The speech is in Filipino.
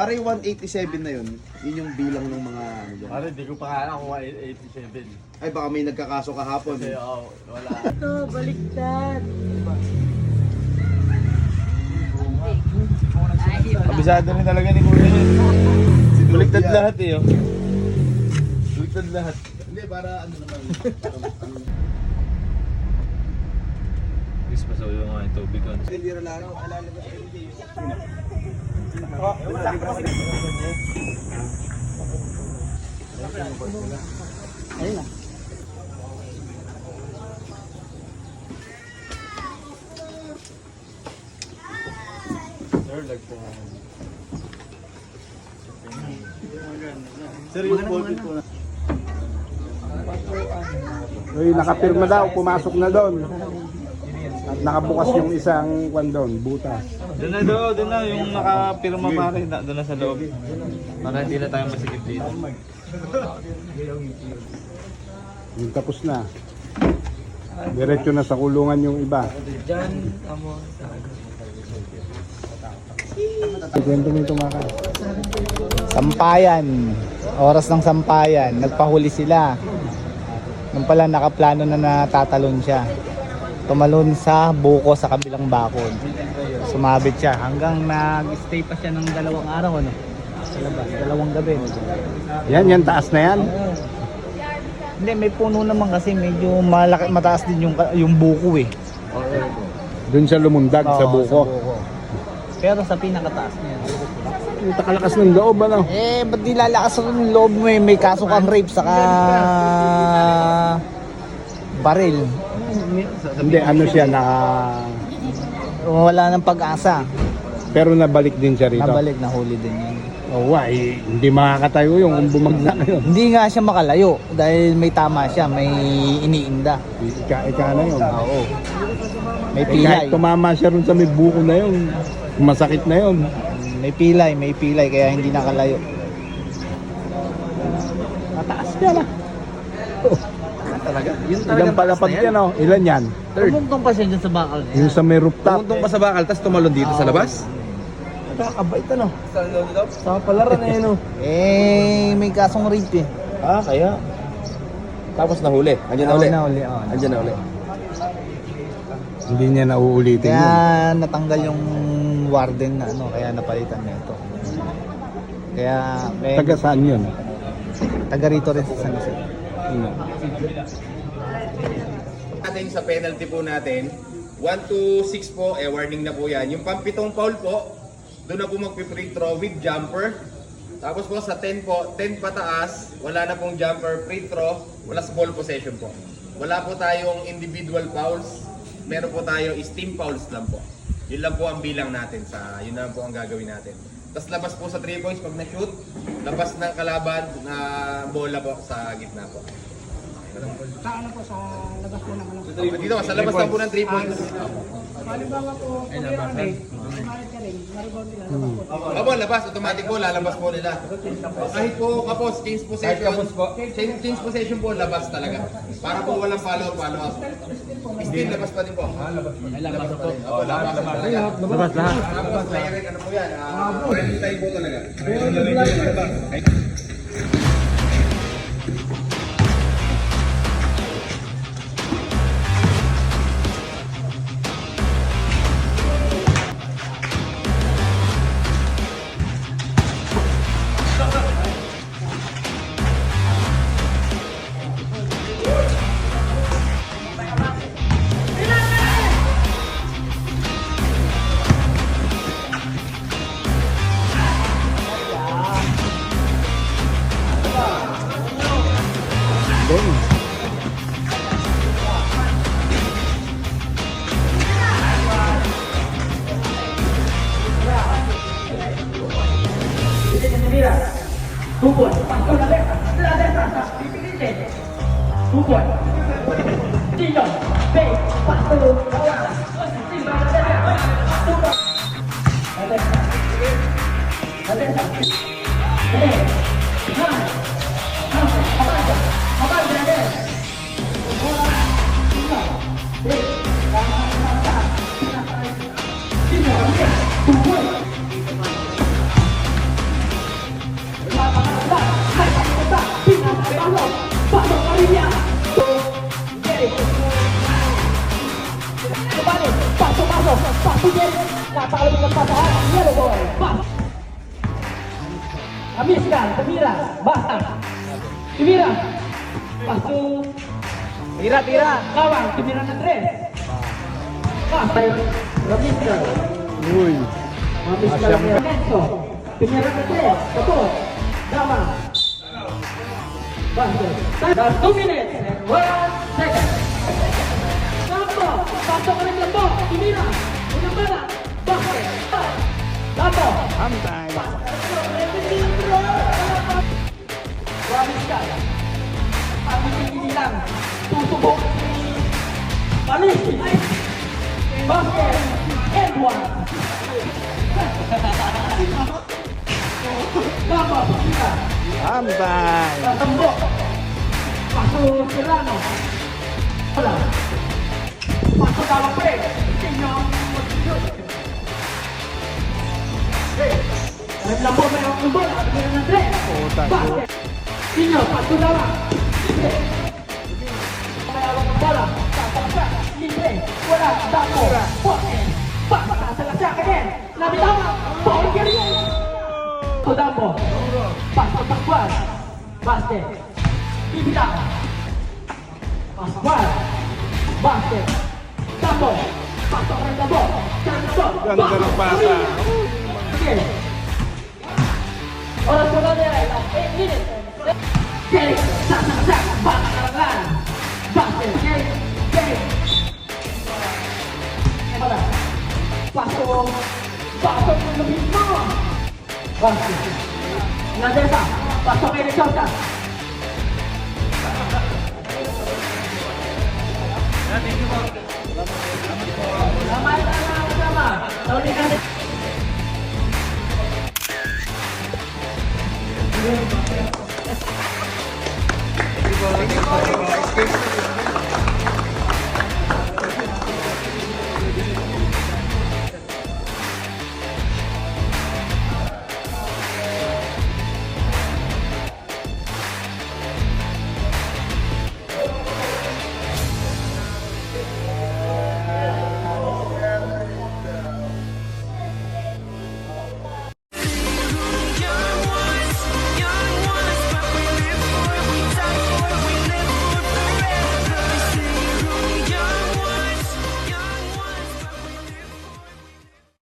Para yung 187 na yun yung bilang ng mga ano dyan. Pare, di ko pa kaya kung 87. Ay baka may nagkakaso kahapon. Kasi wala. Ito, baliktad. Kabisado rin talaga ni Kuya yun. Baliktad lahat eh. Baliktad lahat. Hindi, para ano naman. Please pasaw yung mga tubig ko. Hindi rin lang, alalabas ko hindi. Ayun na. Sir, Sir, yung ballpit po na. Uy, nakapirma daw, pumasok na doon. At nakabukas yung isang kwan doon, butas. Doon na yung nakapirma pare, doon na sa loob. Para hindi na tayo masikip dito. Yung tapos na. Diretso na sa kulungan yung iba. Diyan, amo. Kwento mo yung tumakas. Sampayan. Oras ng sampayan. Nagpahuli sila. Nung pala nakaplano na natatalon siya. Tumalon sa buko sa kabilang bakod. Sumabit siya hanggang nag-stay pa siya ng 2 araw ano. Sa labas, 2 gabi. Yan, taas na yan. Hindi, may puno naman kasi medyo malaki, mataas din yung buko eh. Doon siya lumundag sa Oo, buko. Pero sa pinakataas niya. Ang takalakas ng loob, ano? Eh, ba't di lalakas ang loob mo eh? May kaso kang rape saka baril. Hindi, ano siya, Wala nang pag-asa. pero nabalik din siya rito. Nabalik, nahuli din yun. Oo, hindi makakatayo yung kung bumagsak yun. Hindi nga siya makalayo dahil may tama siya, may iniinda. Ika na yun. Oo. May Eh, pilay. kahit tumama siya ron sa may buko na yun, masakit na yun. May pilay kaya hindi nakalayo. Mataas siya na. Talaga? Yun Ilan palapag yan, oh? Ilan yan? Tumungtong pa siya dyan sa bakal niya. Yung sa may rooftop. Tumuntong pa sa bakal, tapos tumalon dito sa labas? Nakakabait, ano? Sa palaran na yun, oh. Eh, may kasong rape eh. Ah, kaya. Tapos nahuli. Andiyan na uli. Nahuli. Andiyan na uli. Hindi niya nauulitin Kaya yun. natanggal yung warden na ano, kaya napalitan na ito. Kaya may Taga saan yun? taga rito rin sa San Jose. Natin sa penalty po natin, 1 to 6 po, warning na po yan. Yung pampitong foul po, doon na po magpi-free throw with jumper. Tapos po sa 10 po, 10 pataas, wala na pong jumper, free throw, wala sa ball possession po. Wala po tayong individual fouls, meron po tayo is team fouls lang po. Yun lang po ang bilang natin, yun lang po ang gagawin natin. Tapos labas po sa 3 points pag na-shoot, labas ng kalaban na bola po sa gitna po. Saan po sa labas po ng ano? Dito, sa labas lang po ng 3 points. Halimbawa po, kumalit ka rin, naribawang nila. Opo, labas, automatic po, lalabas po nila. Kahit po kapos, change possession po, labas talaga. Para po walang follow-up. Still, labas pa din po. Labas pa din. Oo, labas talaga. Labas lahat. Tapos, ano po yan? Friendly time po talaga. Linya. Jerry. Kembali. Pasok. Pasok Jerry. Napakalabot ng pasahan. Yellow ball. Pas. Amiskan. Tumira. Basta. Tumira. Pasok. Tira. Kawang. Tumira na 3. Pas. Amiskan. Uy. Amiskan. Menso. Tumira na 3. Betul. Dama. Basket. 2 minutes and 1 second. Sampo. Pasok ka ng lambo. Tumira. Unang bala. Basket. Lato. Antay. Wamiskan. Pamilin lang. Tutubok. Panis. Basket. And 1. Lato. Tumira. Antay. Tambo. Pasok Serrano. Wala. Pasok dalam pre. Senyum. Lambo merah bola. Dengan Andre. Basket. Senyum. Pasok dalam. Merah bola. Pasok. Libre. Bola. Tambo. Basket. Pasok. Selesai again. Nabi Tama. Paul Gary. Tambo. Pasok Pascual. Basket. Bibita. Pascual. Basket. Tambo. Pasok ng Tambo. Ganda ng bata. Okay. Oras ko na nila. 8 minutes. Jerry. Sak. Bakarangan. Basket. Jerry. Wala. Pasok. Pasok ng lebih mo. Basket. Nadesa. Pasok kayo ng Chota. Sama. Tahun ini kan